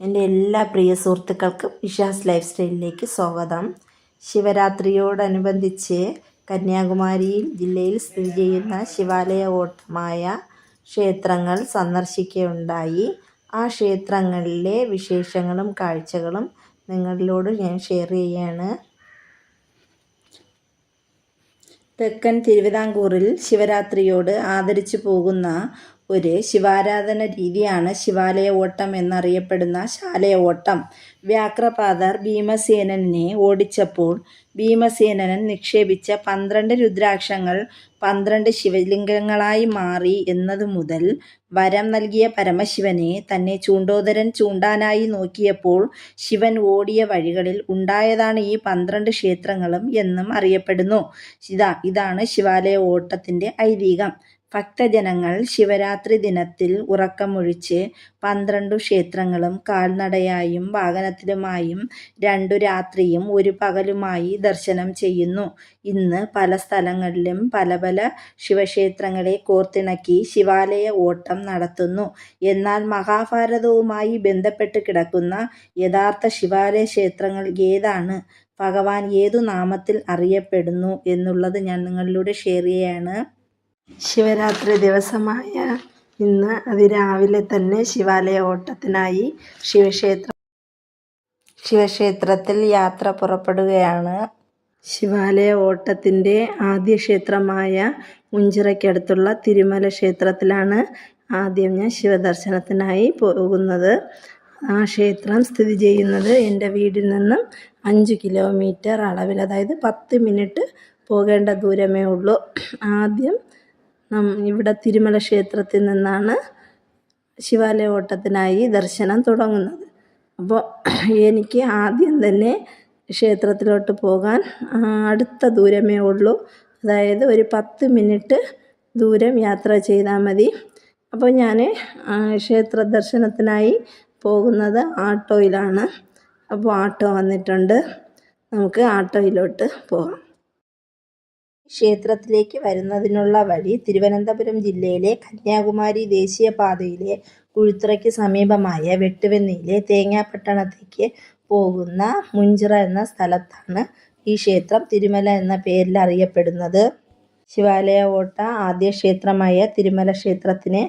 എൻ്റെ എല്ലാ പ്രിയ സുഹൃത്തുക്കൾക്കും ഇഷാസ് ലൈഫ് സ്റ്റൈലിലേക്ക് സ്വാഗതം. ശിവരാത്രിയോടനുബന്ധിച്ച് കന്യാകുമാരി ജില്ലയിൽ സ്ഥിതി ചെയ്യുന്ന ശിവാലയമായ ക്ഷേത്രങ്ങൾ സന്ദർശിക്കുകയുണ്ടായി. ആ ക്ഷേത്രങ്ങളിലെ വിശേഷങ്ങളും കാഴ്ചകളും നിങ്ങളോട് ഞാൻ ഷെയർ ചെയ്യുകയാണ്. തെക്കൻ തിരുവിതാംകൂറിൽ ശിവരാത്രിയോട് ആദരിച്ചു പോകുന്ന ഒരു ശിവാരാധന രീതിയാണ് ശിവാലയ ഓട്ടം എന്നറിയപ്പെടുന്ന ശാലയ ഓട്ടം. വ്യാഘ്രപാദർ ഭീമസേനനെ ഓടിച്ചപ്പോൾ ഭീമസേനൻ നിക്ഷേപിച്ച 12 രുദ്രാക്ഷങ്ങൾ 12 ശിവലിംഗങ്ങളായി മാറി എന്നതു മുതൽ വരം നൽകിയ പരമശിവനെ തന്നെ ചൂണ്ടോദരൻ ചൂണ്ടാനായി നോക്കിയപ്പോൾ ശിവൻ ഓടിയ വഴികളിൽ ഉണ്ടായതാണ് ഈ 12 ക്ഷേത്രങ്ങളും എന്നും അറിയപ്പെടുന്നു. ഇതാണ് ശിവാലയ ഓട്ടത്തിൻ്റെ ഐതിഹ്യം. ഭക്തജനങ്ങൾ ശിവരാത്രി ദിനത്തിൽ ഉറക്കമൊഴിച്ച് 12 ക്ഷേത്രങ്ങളും കാൽനടയായും വാഹനത്തിലുമായും 2 രാത്രിയും 1 പകലുമായി ദർശനം ചെയ്യുന്നു. ഇന്ന് പല സ്ഥലങ്ങളിലും പല പല ശിവക്ഷേത്രങ്ങളെ കോർത്തിണക്കി ശിവാലയ ഓട്ടം നടത്തുന്നു. എന്നാൽ മഹാഭാരതവുമായി ബന്ധപ്പെട്ട് കിടക്കുന്ന യഥാർത്ഥ ശിവാലയ ക്ഷേത്രങ്ങൾ ഏതാണ്, ഭഗവാൻ ഏതു നാമത്തിൽ അറിയപ്പെടുന്നു എന്നുള്ളത് ഞാൻ നിങ്ങളിലൂടെ ഷെയർ ചെയ്യുകയാണ്. ശിവരാത്രി ദിവസമായ ഇന്ന് അതിരാവിലെ തന്നെ ശിവാലയ ഓട്ടത്തിനായി ശിവക്ഷേത്രത്തിൽ യാത്ര പുറപ്പെടുകയാണ്. ശിവാലയ ഓട്ടത്തിൻ്റെ ആദ്യ ക്ഷേത്രമായ മുഞ്ചിറയ്ക്കടുത്തുള്ള തിരുമല ക്ഷേത്രത്തിലാണ് ആദ്യം ഞാൻ ശിവദർശനത്തിനായി പോകുന്നത്. ആ ക്ഷേത്രം സ്ഥിതി ചെയ്യുന്നത് എൻ്റെ വീട്ടിൽ നിന്നും 5 കിലോമീറ്റർ അളവിൽ, അതായത് 10 മിനിറ്റ് പോകേണ്ട ദൂരമേ ഉള്ളൂ. ആദ്യം ഇവിടെ തിരുമല ക്ഷേത്രത്തിൽ നിന്നാണ് ശിവാലയ ഓട്ടത്തിനായി ദർശനം തുടങ്ങുന്നത്. അപ്പോൾ എനിക്ക് ആദ്യം തന്നെ ക്ഷേത്രത്തിലോട്ട് പോകാൻ അടുത്ത ദൂരമേ ഉള്ളൂ, അതായത് ഒരു 10 മിനിറ്റ് ദൂരം യാത്ര ചെയ്താൽ മതി. അപ്പോൾ ഞാൻ ക്ഷേത്ര ദർശനത്തിനായി പോകുന്നത് ആട്ടോയിലാണ്. അപ്പോൾ ആട്ടോ വന്നിട്ടുണ്ട്, നമുക്ക് ആട്ടോയിലോട്ട് പോകാം. ക്ഷേത്രത്തിലേക്ക് വരുന്നതിനുള്ള വഴി തിരുവനന്തപുരം ജില്ലയിലെ കന്യാകുമാരി ദേശീയപാതയിലെ കുഴിത്തുറയ്ക്ക് സമീപമായ വെട്ടുവെന്നിയിലെ തേങ്ങാപട്ടണത്തേക്ക് പോകുന്ന മുഞ്ചിറ എന്ന സ്ഥലത്താണ് ഈ ക്ഷേത്രം തിരുമല എന്ന പേരിൽ അറിയപ്പെടുന്നത്. ശിവാലയ ഓട്ട ആദ്യ ക്ഷേത്രമായ തിരുമല ക്ഷേത്രത്തിന്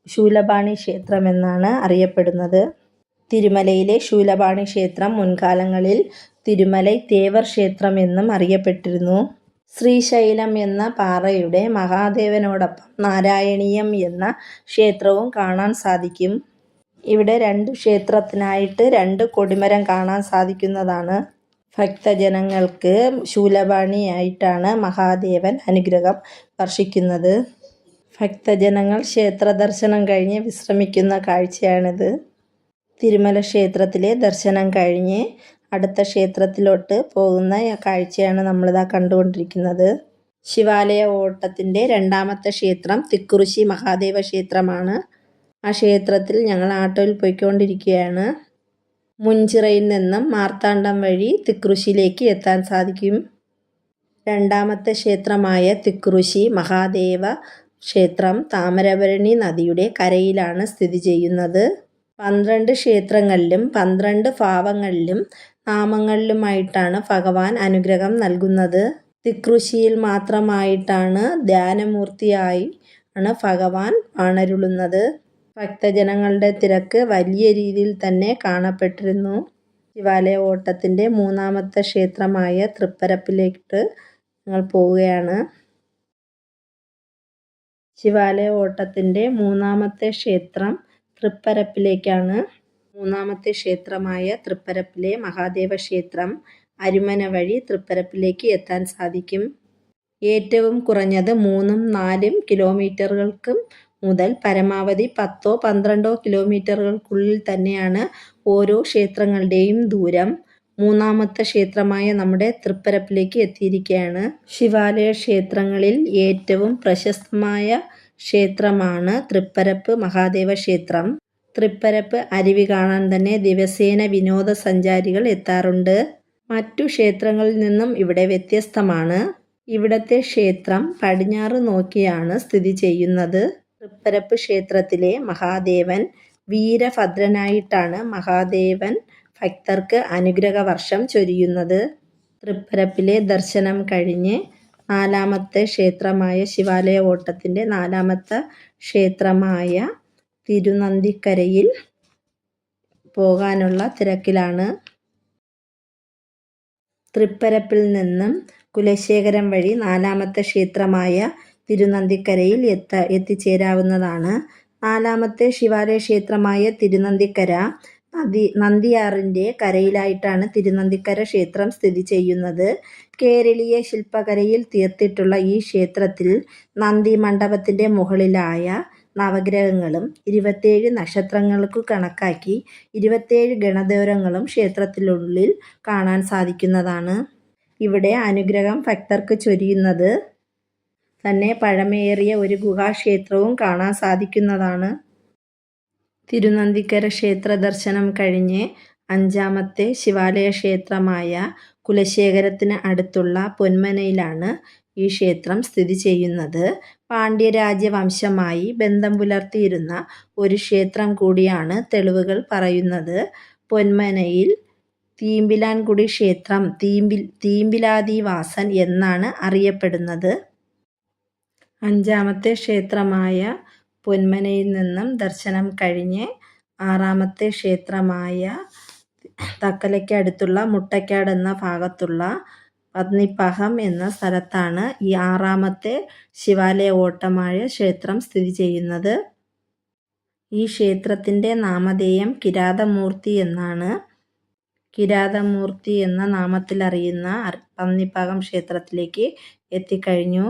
ശൂലപാണി ക്ഷേത്രം എന്നാണ് അറിയപ്പെടുന്നത്. തിരുമലയിലെ ശൂലപാണി ക്ഷേത്രം മുൻകാലങ്ങളിൽ തിരുമലൈ തേവർ ക്ഷേത്രം എന്നും അറിയപ്പെട്ടിരുന്നു. ശ്രീശൈലം എന്ന പാറയുടെ മഹാദേവനോടൊപ്പം നാരായണീയം എന്ന ക്ഷേത്രവും കാണാൻ സാധിക്കും. ഇവിടെ 2 ക്ഷേത്രത്തിനായിട്ട് 2 കൊടിമരം കാണാൻ സാധിക്കുന്നതാണ്. ഭക്തജനങ്ങൾക്ക് ശൂലപാണിയായിട്ടാണ് മഹാദേവൻ അനുഗ്രഹം വർഷിക്കുന്നത്. ഭക്തജനങ്ങൾ ക്ഷേത്ര ദർശനം കഴിഞ്ഞ് വിശ്രമിക്കുന്ന കാഴ്ചയാണിത്. തിരുമല ക്ഷേത്രത്തിലെ ദർശനം കഴിഞ്ഞ് അടുത്ത ക്ഷേത്രത്തിലോട്ട് പോകുന്ന കാഴ്ചയാണ് നമ്മളിതാ കണ്ടുകൊണ്ടിരിക്കുന്നത്. ശിവാലയ ഓട്ടത്തിൻ്റെ 2ാമത്തെ ക്ഷേത്രം തിക്കുറിശ്ശി മഹാദേവ ക്ഷേത്രമാണ്. ആ ക്ഷേത്രത്തിൽ ഞങ്ങൾ ആട്ടോയിൽ പോയിക്കൊണ്ടിരിക്കുകയാണ്. മുഞ്ചിറയിൽ നിന്നും മാർത്താണ്ഡം വഴി തിക്കുറിശ്ശിയിലേക്ക് എത്താൻ സാധിക്കും. 2ാമത്തെ ക്ഷേത്രമായ തിക്കുറിശ്ശി മഹാദേവ ക്ഷേത്രം താമരഭരണി നദിയുടെ കരയിലാണ് സ്ഥിതി ചെയ്യുന്നത്. 12 ക്ഷേത്രങ്ങളിലും 12 ഭാവങ്ങളിലും നാമങ്ങളിലുമായിട്ടാണ് ഭഗവാൻ അനുഗ്രഹം നൽകുന്നത്. തിക്കുറിശ്ശിയിൽ മാത്രമായിട്ടാണ് ധ്യാനമൂർത്തിയായി ഭഗവാൻ വാണരുളുന്നത്. ഭക്തജനങ്ങളുടെ തിരക്ക് വലിയ രീതിയിൽ തന്നെ കാണപ്പെട്ടിരുന്നു. ശിവാലയ ഓട്ടത്തിൻ്റെ 3ാമത്തെ ക്ഷേത്രമായ തൃപ്പരപ്പിലേക്ക് ഞങ്ങൾ പോവുകയാണ്. ശിവാലയ ഓട്ടത്തിൻ്റെ 3ാമത്തെ ക്ഷേത്രം തൃപ്പരപ്പിലേക്കാണ്. 3ാമത്തെ ക്ഷേത്രമായ തൃപ്പരപ്പിലെ മഹാദേവ ക്ഷേത്രം അരുമന വഴി തൃപ്പരപ്പിലേക്ക് എത്താൻ സാധിക്കും. ഏറ്റവും കുറഞ്ഞത് 3ഉം 4ഉം കിലോമീറ്ററുകൾക്ക് മുതൽ പരമാവധി 10ഓ 12ഓ കിലോമീറ്ററുകൾക്കുള്ളിൽ തന്നെയാണ് ഓരോ ക്ഷേത്രങ്ങളുടെയും ദൂരം. 3ാമത്തെ ക്ഷേത്രമായ നമ്മുടെ തൃപ്പരപ്പിലേക്ക് എത്തിയിരിക്കുകയാണ്. ശിവാലയ ക്ഷേത്രങ്ങളിൽ ഏറ്റവും പ്രശസ്തമായ ക്ഷേത്രമാണ് തൃപ്പരപ്പ് മഹാദേവ ക്ഷേത്രം. തൃപ്പരപ്പ് അരുവി കാണാൻ തന്നെ ദിവസേന വിനോദസഞ്ചാരികൾ എത്താറുണ്ട്. മറ്റു ക്ഷേത്രങ്ങളിൽ നിന്നും ഇവിടെ വ്യത്യസ്തമാണ്. ഇവിടത്തെ ക്ഷേത്രം പടിഞ്ഞാറ് നോക്കിയാണ് സ്ഥിതി ചെയ്യുന്നത്. തൃപ്പരപ്പ് ക്ഷേത്രത്തിലെ മഹാദേവൻ വീരഭദ്രനായിട്ടാണ് മഹാദേവൻ ഭക്തർക്ക് അനുഗ്രഹ വർഷം ചൊരിയുന്നത്. തൃപ്പരപ്പിലെ ദർശനം കഴിഞ്ഞ് നാലാമത്തെ ക്ഷേത്രമായ ശിവാലയ ഓട്ടത്തിൻ്റെ നാലാമത്തെ ക്ഷേത്രമായ തിരുനന്ദിക്കരയിൽ പോകാനുള്ള തിരക്കിലാണ്. തൃപ്പരപ്പിൽ നിന്നും കുലശേഖരം വഴി നാലാമത്തെ ക്ഷേത്രമായ തിരുനന്ദിക്കരയിൽ എത്തിച്ചേരാവുന്നതാണ്. നാലാമത്തെ ശിവാലയ ക്ഷേത്രമായ തിരുനന്ദിക്കര നന്ദിയാറിൻ്റെ കരയിലായിട്ടാണ് തിരുനന്ദിക്കര ക്ഷേത്രം സ്ഥിതി ചെയ്യുന്നത്. കേരളീയ ശില്പകലയിൽ തീർത്തിട്ടുള്ള ഈ ക്ഷേത്രത്തിൽ നന്ദി മണ്ഡപത്തിൻ്റെ മുകളിലായ നവഗ്രഹങ്ങളും 27 നക്ഷത്രങ്ങൾക്കു കണക്കാക്കി 27 ഗണദേവതകളും ക്ഷേത്രത്തിനുള്ളിൽ കാണാൻ സാധിക്കുന്നതാണ്. ഇവിടെ അനുഗ്രഹം ഭക്തർക്ക് ചൊരിയുന്നത് തന്നെ പഴമയേറിയ ഒരു ഗുഹാക്ഷേത്രവും കാണാൻ സാധിക്കുന്നതാണ്. തിരുനന്ദിക്കര ക്ഷേത്ര ദർശനം കഴിഞ്ഞ് അഞ്ചാമത്തെ ശിവാലയ ക്ഷേത്രമായ കുലശേഖരത്തിന് അടുത്തുള്ള പൊന്മനയിലാണ് ഈ ക്ഷേത്രം സ്ഥിതി ചെയ്യുന്നത്. പാണ്ഡ്യരാജവംശമായി ബന്ധം പുലർത്തിയിരുന്ന ഒരു ക്ഷേത്രം കൂടിയാണ് തെളിവുകൾ പറയുന്നത്. പൊന്മനയിൽ തീമ്പിലാൻകുടി ക്ഷേത്രം തീമ്പിലാദിവാസൻ എന്നാണ് അറിയപ്പെടുന്നത്. അഞ്ചാമത്തെ ക്ഷേത്രമായ പൊന്മനയിൽ നിന്നും ദർശനം കഴിഞ്ഞ് ആറാമത്തെ ക്ഷേത്രമായ തക്കലയ്ക്ക് അടുത്തുള്ള മുട്ടയ്ക്കാട് എന്ന ഭാഗത്തുള്ള പത്നിപ്പഹം എന്ന സ്ഥലത്താണ് ഈ ആറാമത്തെ ശിവാലയ ഓട്ടമായ ക്ഷേത്രം സ്ഥിതി ചെയ്യുന്നത്. ഈ ക്ഷേത്രത്തിൻ്റെ നാമധേയം കിരാതമൂർത്തി എന്നാണ്. കിരാതമൂർത്തി എന്ന നാമത്തിലറിയുന്ന പത്നിപ്പഹം ക്ഷേത്രത്തിലേക്ക് എത്തിക്കഴിഞ്ഞു.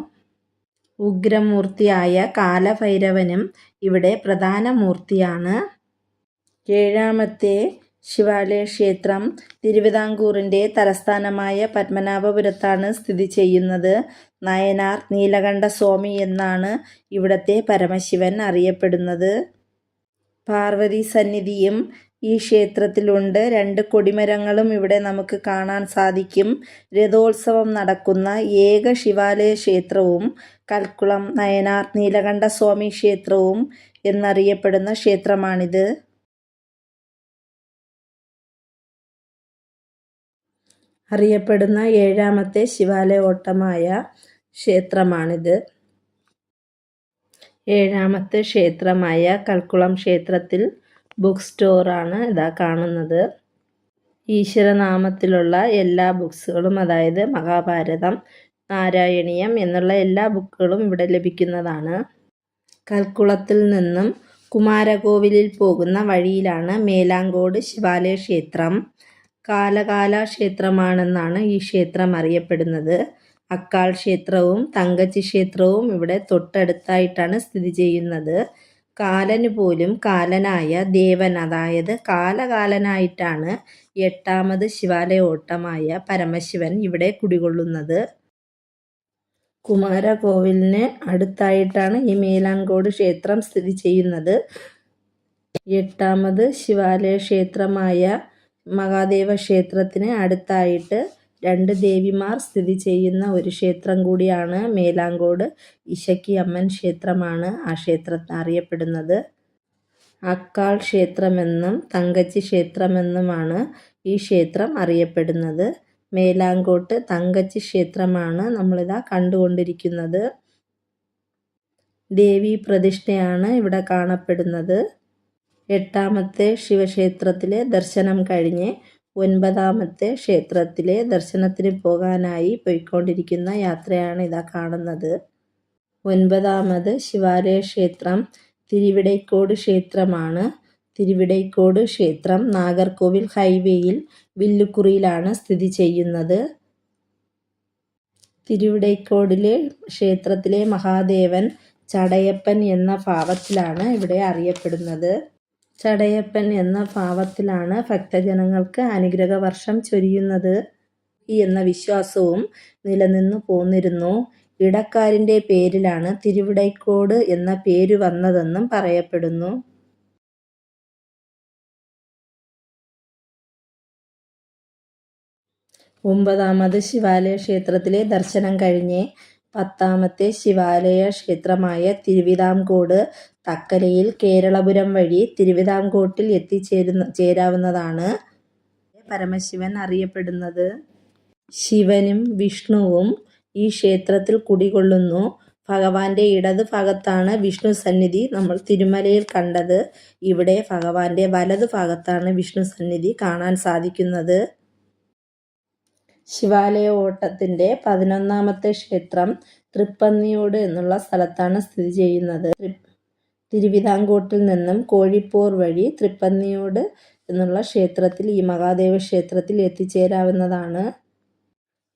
ഉഗ്രമൂർത്തിയായ കാലഭൈരവനും ഇവിടെ പ്രധാന മൂർത്തിയാണ്. ഏഴാമത്തെ ശിവാലയ ക്ഷേത്രം തിരുവിതാംകൂറിൻ്റെ തലസ്ഥാനമായ പത്മനാഭപുരത്താണ് സ്ഥിതി ചെയ്യുന്നത്. നയനാർ നീലകണ്ഠസ്വാമി എന്നാണ് ഇവിടത്തെ പരമശിവൻ അറിയപ്പെടുന്നത്. പാർവതി സന്നിധിയും ഈ ക്ഷേത്രത്തിലുണ്ട്. 2 കൊടിമരങ്ങളും ഇവിടെ നമുക്ക് കാണാൻ സാധിക്കും. രഥോത്സവം നടക്കുന്ന ഏക ശിവാലയ ക്ഷേത്രവും കൽക്കുളം നയനാർ നീലകണ്ഠസ്വാമി ക്ഷേത്രവും എന്നറിയപ്പെടുന്ന ക്ഷേത്രമാണിത്. അറിയപ്പെടുന്ന ഏഴാമത്തെ ശിവാലയ ഓട്ടമായ ക്ഷേത്രമാണിത്. ഏഴാമത്തെ ക്ഷേത്രമായ കൽക്കുളം ക്ഷേത്രത്തിൽ ബുക്ക് സ്റ്റോറാണ് ഇതാ കാണുന്നത്. ഈശ്വരനാമത്തിലുള്ള എല്ലാ ബുക്സുകളും, അതായത് മഹാഭാരതം, നാരായണീയം എന്നുള്ള എല്ലാ ബുക്കുകളും ഇവിടെ ലഭിക്കുന്നതാണ്. കൽക്കുളത്തിൽ നിന്നും കുമാരകോവിലിൽ പോകുന്ന വഴിയിലാണ് മേലാങ്കോട് ശിവാലയ ക്ഷേത്രം. കാലകാല ക്ഷേത്രമാണെന്നാണ് ഈ ക്ഷേത്രം അറിയപ്പെടുന്നത്. അക്കാൾ ക്ഷേത്രവും തങ്കച്ചി ക്ഷേത്രവും ഇവിടെ തൊട്ടടുത്തായിട്ടാണ് സ്ഥിതി ചെയ്യുന്നത്. കാലന് പോലും കാലനായ ദേവൻ, അതായത് കാലകാലനായിട്ടാണ് 8ാമത് ശിവാലയ ഓട്ടമായ പരമശിവൻ ഇവിടെ കുടികൊള്ളുന്നത്. കുമാരകോവിലിന് അടുത്തായിട്ടാണ് ഈ മേലാങ്കോട് ക്ഷേത്രം സ്ഥിതി ചെയ്യുന്നത്. 8ാമത് ശിവാലയ ക്ഷേത്രമായ മഹാദേവ ക്ഷേത്രത്തിന് അടുത്തായിട്ട് 2 ദേവിമാർ സ്ഥിതി ചെയ്യുന്ന ഒരു ക്ഷേത്രം കൂടിയാണ് മേലാങ്കോട് ഇശക്കി അമ്മൻ ക്ഷേത്രമാണ് ആ ക്ഷേത്രം അറിയപ്പെടുന്നത്. അക്കാൾ ക്ഷേത്രമെന്നും തങ്കച്ചി ക്ഷേത്രമെന്നുമാണ് ഈ ക്ഷേത്രം അറിയപ്പെടുന്നത്. മേലാങ്കോട്ട് തങ്കച്ചി ക്ഷേത്രമാണ് നമ്മളിതാ കണ്ടുകൊണ്ടിരിക്കുന്നത്. ദേവീ പ്രതിഷ്ഠയാണ് ഇവിടെ കാണപ്പെടുന്നത്. 8ാമത്തെ ശിവക്ഷേത്രത്തിലെ ദർശനം കഴിഞ്ഞ് 9ാമത്തെ ക്ഷേത്രത്തിലെ ദർശനത്തിന് പോകാനായി പോയിക്കൊണ്ടിരിക്കുന്ന യാത്രയാണ് ഇതാ കാണുന്നത്. 9ാമത് ശിവാലയ ക്ഷേത്രം തിരുവിടൈക്കോട് ക്ഷേത്രമാണ്. തിരുവിടൈക്കോട് ക്ഷേത്രം നാഗർകോവിൽ ഹൈവേയിൽ വില്ലുക്കുറിയിലാണ് സ്ഥിതി ചെയ്യുന്നത്. തിരുവിടൈക്കോടിലെ ക്ഷേത്രത്തിലെ മഹാദേവൻ ചടയപ്പൻ എന്ന ഭാവത്തിലാണ് ഇവിടെ അറിയപ്പെടുന്നത്. ചടയപ്പൻ എന്ന ഭാവത്തിലാണ് ഭക്തജനങ്ങൾക്ക് അനുഗ്രഹ വർഷം ചൊരിയുന്നത് എന്ന വിശ്വാസവും നിലനിന്നു പോന്നിരുന്നു. ഇടക്കാരിൻ്റെ പേരിലാണ് തിരുവിടൈക്കോട് എന്ന പേര് വന്നതെന്നും പറയപ്പെടുന്നു. 9ാമത് ശിവാലയ ക്ഷേത്രത്തിലെ ദർശനം കഴിഞ്ഞ് 10ാമത്തെ ശിവാലയ ക്ഷേത്രമായ തിരുവിതാംകോട് തക്കലയിൽ കേരളപുരം വഴി തിരുവിതാംകോട്ടിൽ ചേരാവുന്നതാണ്. പരമശിവൻ അറിയപ്പെടുന്നത്. ശിവനും വിഷ്ണുവും ഈ ക്ഷേത്രത്തിൽ കുടികൊള്ളുന്നു. ഭഗവാന്റെ ഇടത് ഭാഗത്താണ് വിഷ്ണു സന്നിധി നമ്മൾ തിരുമലയിൽ കണ്ടത്. ഇവിടെ ഭഗവാന്റെ വലതു ഭാഗത്താണ് വിഷ്ണു സന്നിധി കാണാൻ സാധിക്കുന്നത്. ശിവാലയ ഓട്ടത്തിന്റെ 11ാമത്തെ ക്ഷേത്രം തൃപ്പന്നിയോട് എന്നുള്ള സ്ഥലത്താണ് സ്ഥിതി ചെയ്യുന്നത്. തിരുവിതാംകോട്ടിൽ നിന്നും കോഴിപ്പോർ വഴി തൃപ്പന്നിയോട് എന്നുള്ള ക്ഷേത്രത്തിൽ ഈ മഹാദേവ ക്ഷേത്രത്തിൽ എത്തിച്ചേരാവുന്നതാണ്.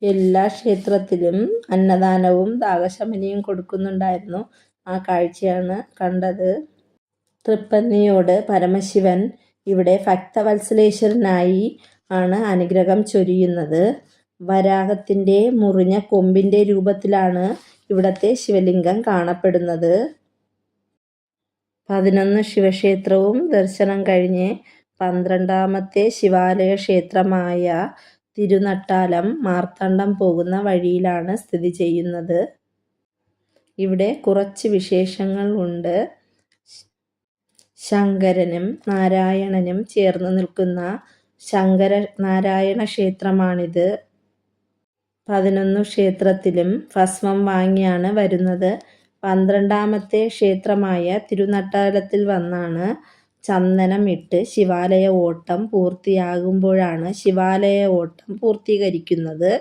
എല്ലാ ക്ഷേത്രത്തിലും അന്നദാനവും ദാഹശമനിയും കൊടുക്കുന്നുണ്ടായിരുന്നു. ആ കാഴ്ചയാണ് കണ്ടത്. തൃപ്പന്നിയോട് പരമശിവൻ ഇവിടെ ഭക്തവത്സലേശ്വരനായി ആണ് അനുഗ്രഹം ചൊരിയുന്നത്. വരാഹത്തിന്റെ മുറിഞ്ഞ കൊമ്പിന്റെ രൂപത്തിലാണ് ഇവിടത്തെ ശിവലിംഗം കാണപ്പെടുന്നത്. 11 ശിവക്ഷേത്രവും ദർശനം കഴിഞ്ഞ് 12ാമത്തെ ശിവാലയ ക്ഷേത്രമായ തിരുനട്ടാലം മാർത്താണ്ഡം പോകുന്ന വഴിയിലാണ് സ്ഥിതി ചെയ്യുന്നത്. ഇവിടെ കുറച്ച് വിശേഷങ്ങൾ ഉണ്ട്. ശങ്കരനും നാരായണനും ചേർന്ന് നിൽക്കുന്ന ശങ്കര നാരായണ ക്ഷേത്രമാണിത്. 11 ക്ഷേത്രത്തിലും ഭസ്മം വാങ്ങിയാണ് വരുന്നത്. 12ാമത്തെ ക്ഷേത്രമായ തിരുനട്ടാലത്തിൽ വന്നാണ് ചന്ദനം ഇട്ട് ശിവാലയ ഓട്ടം പൂർത്തിയാകുമ്പോഴാണ് ശിവാലയ ഓട്ടം പൂർത്തീകരിക്കുന്നത്.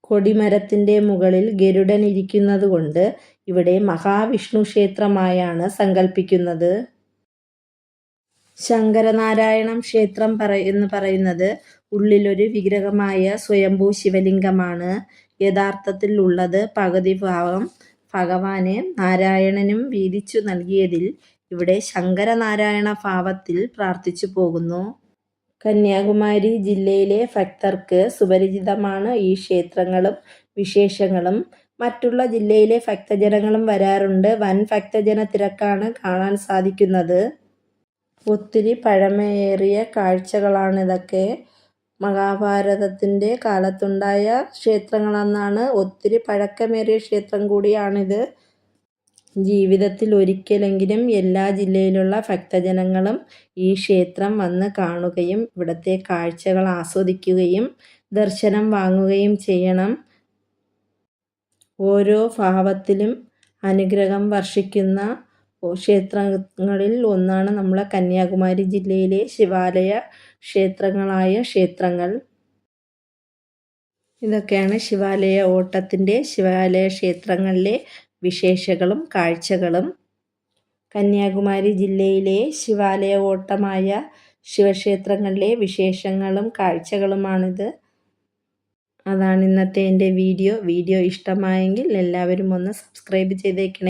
കൊടിമരത്തിന്റെ മുകളിൽ ഗരുഡൻ ഇരിക്കുന്നത് കൊണ്ട് ഇവിടെ മഹാവിഷ്ണു ക്ഷേത്രമായാണ് സങ്കല്പിക്കുന്നത്. ശങ്കരനാരായണ ക്ഷേത്രം എന്ന് പറയുന്നത് ഉള്ളിലൊരു വിഗ്രഹമായ സ്വയംഭൂ ശിവലിംഗമാണ്. യഥാർത്ഥത്തിൽ ഉള്ളത് പകുതി ഭാഗം ഭഗവാന് നാരായണനും വീതിച്ചു നൽകിയതിൽ ഇവിടെ ശങ്കരനാരായണ ഭാവത്തിൽ പ്രാർത്ഥിച്ചു പോകുന്നു. കന്യാകുമാരി ജില്ലയിലെ ഭക്തർക്ക് സുപരിചിതമാണ് ഈ ക്ഷേത്രങ്ങളും വിശേഷങ്ങളും. മറ്റുള്ള ജില്ലയിലെ ഭക്തജനങ്ങളും വരാറുണ്ട്. വൻ ഭക്തജന തിരക്കാണ് കാണാൻ സാധിക്കുന്നത്. ഒത്തിരി പഴമയേറിയ കാഴ്ചകളാണിതൊക്കെ. മഹാഭാരതത്തിന്റെ കാലത്തുണ്ടായ ക്ഷേത്രങ്ങളെന്നാണ്. ഒത്തിരി പഴക്കമേറിയ ക്ഷേത്രം കൂടിയാണിത്. ജീവിതത്തിൽ ഒരിക്കലെങ്കിലും എല്ലാ ജില്ലയിലുള്ള ഭക്തജനങ്ങളും ഈ ക്ഷേത്രം വന്ന് കാണുകയും ഇവിടുത്തെ കാഴ്ചകൾ ആസ്വദിക്കുകയും ദർശനം വാങ്ങുകയും ചെയ്യണം. ഓരോ ഭാവത്തിലും അനുഗ്രഹം വർഷിക്കുന്ന ക്ഷേത്രങ്ങളിൽ ഒന്നാണ് നമ്മളെ കന്യാകുമാരി ജില്ലയിലെ ശിവാലയ ക്ഷേത്രങ്ങളായ ക്ഷേത്രങ്ങൾ. ഇതൊക്കെയാണ് ശിവാലയ ഓട്ടത്തിന്റെ ശിവാലയ ക്ഷേത്രങ്ങളിലെ വിശേഷങ്ങളും കാഴ്ചകളും. കന്യാകുമാരി ജില്ലയിലെ ശിവാലയ ഓട്ടമായ ശിവക്ഷേത്രങ്ങളിലെ വിശേഷങ്ങളും കാഴ്ചകളുമാണിത്. അതാണ് ഇന്നത്തെ എൻ്റെ വീഡിയോ. ഇഷ്ടമായെങ്കിൽ എല്ലാവരും ഒന്ന് സബ്സ്ക്രൈബ് ചെയ്തേക്കണേ.